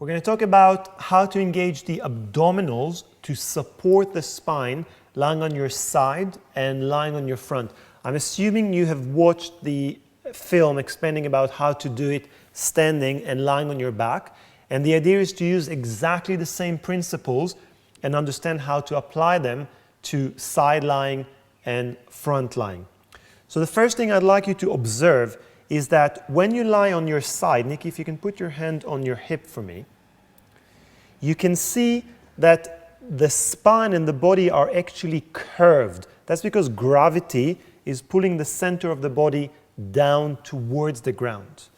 We're going to talk about how to engage the abdominals to support the spine, lying on your side and lying on your front. I'm assuming you have watched the film explaining about how to do it standing and lying on your back. And the idea is to use exactly the same principles and understand how to apply them to side lying and front lying. So the first thing I'd like you to observe is that when you lie on your side, Nikki, if you can put your hand on your hip for me, you can see that the spine and the body are actually curved. That's because gravity is pulling the center of the body down towards the ground.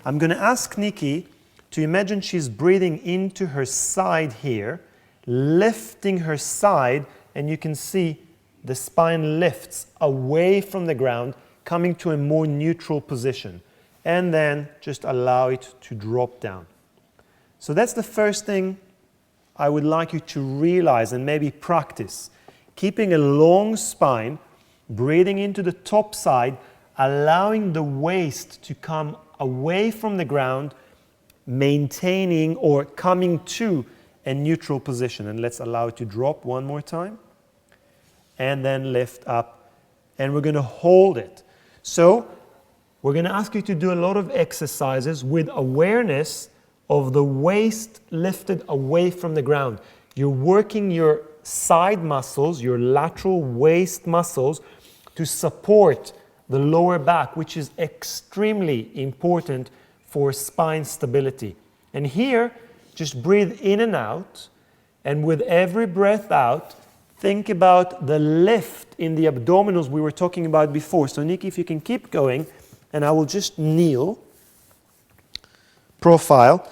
I'm going to ask Nikki to imagine she's breathing into her side here, lifting her side, and you can see the spine lifts away from the ground, coming to a more neutral position. And then just allow it to drop down. So that's the first thing I would like you to realize and maybe practice. Keeping a long spine, breathing into the top side, allowing the waist to come away from the ground, maintaining or coming to a neutral position. And let's allow it to drop one more time. And then lift up. And we're going to hold it. So we're going to ask you to do a lot of exercises with awareness of the waist lifted away from the ground. You're working your side muscles, your lateral waist muscles, to support the lower back, which is extremely important for spine stability. And here, just breathe in and out, and with every breath out, think about the lift in the abdominals we were talking about before. So Nikki, if you can keep going, and I will just kneel, profile,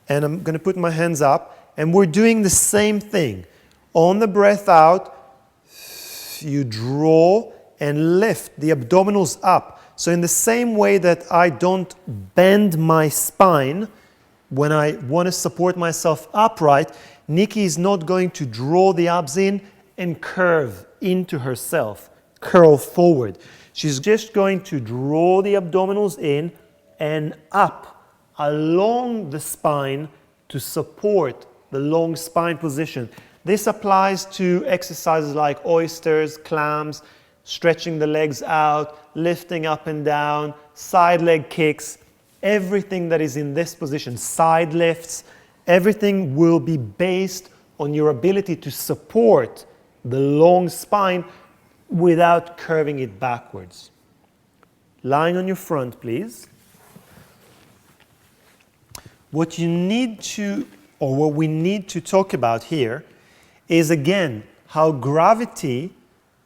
and I'm going to put my hands up, and we're doing the same thing. On the breath out, you draw and lift the abdominals up. So in the same way that I don't bend my spine when I want to support myself upright, Nikki is not going to draw the abs in and curve into herself, curl forward. She's just going to draw the abdominals in and up along the spine to support the long spine position. This applies to exercises like oysters, clams, stretching the legs out, lifting up and down, side leg kicks, everything that is in this position, side lifts, everything will be based on your ability to support the long spine without curving it backwards. Lying on your front, please. What we need to talk about here is, again, how gravity,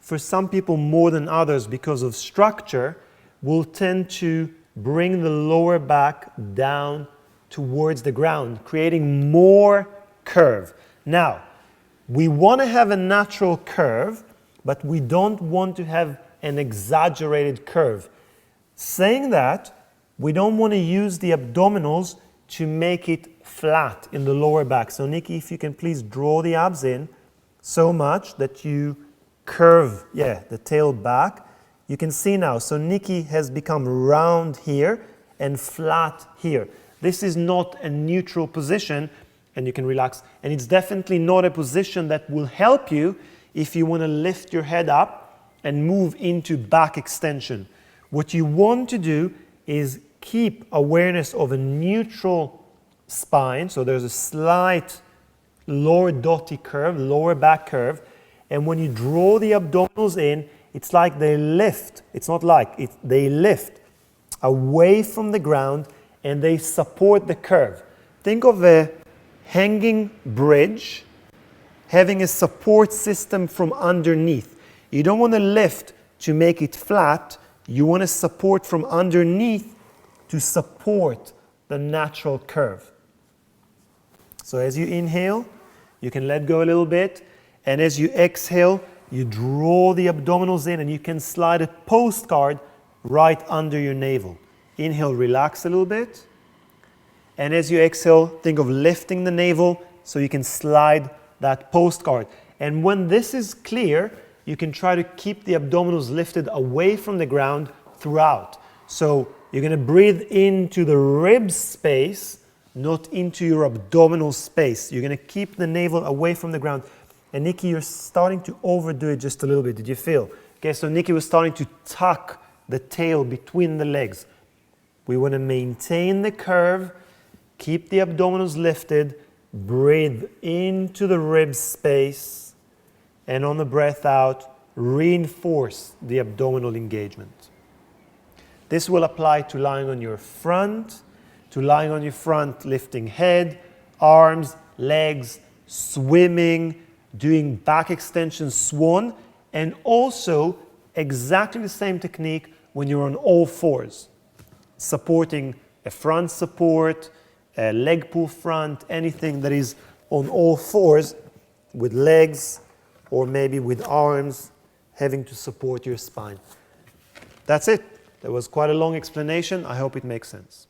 for some people more than others because of structure, will tend to bring the lower back down towards the ground, creating more curve. Now, we want to have a natural curve, but we don't want to have an exaggerated curve. Saying that, we don't want to use the abdominals to make it flat in the lower back. So Nikki, if you can please draw the abs in so much that you curve, the tail back. You can see now, so Nikki has become round here and flat here. This is not a neutral position, and you can relax. And it's definitely not a position that will help you if you want to lift your head up and move into back extension. What you want to do is keep awareness of a neutral spine. So there's a slight lower dotty curve, lower back curve. And when you draw the abdominals in, it's like they lift. It's not like, they lift away from the ground and they support the curve. Think of a hanging bridge having a support system from underneath. You don't want to lift to make it flat. You want to support from underneath to support the natural curve. So as you inhale, you can let go a little bit. And as you exhale, you draw the abdominals in and you can slide a postcard right under your navel. Inhale, relax a little bit. And as you exhale, think of lifting the navel so you can slide that postcard. And when this is clear, you can try to keep the abdominals lifted away from the ground throughout. So you're going to breathe into the rib space not into your abdominal space. You're going to keep the navel away from the ground. And Nikki, you're starting to overdo it just a little bit. Did you feel? Okay, so Nikki was starting to tuck the tail between the legs. We want to maintain the curve, keep the abdominals lifted, breathe into the rib space, and on the breath out, reinforce the abdominal engagement. This will apply to lying on your front, lifting head, arms, legs, swimming, doing back extension swan, and also exactly the same technique when you're on all fours, supporting a front support, a leg pull front, anything that is on all fours with legs or maybe with arms having to support your spine. That's it. That was quite a long explanation. I hope it makes sense.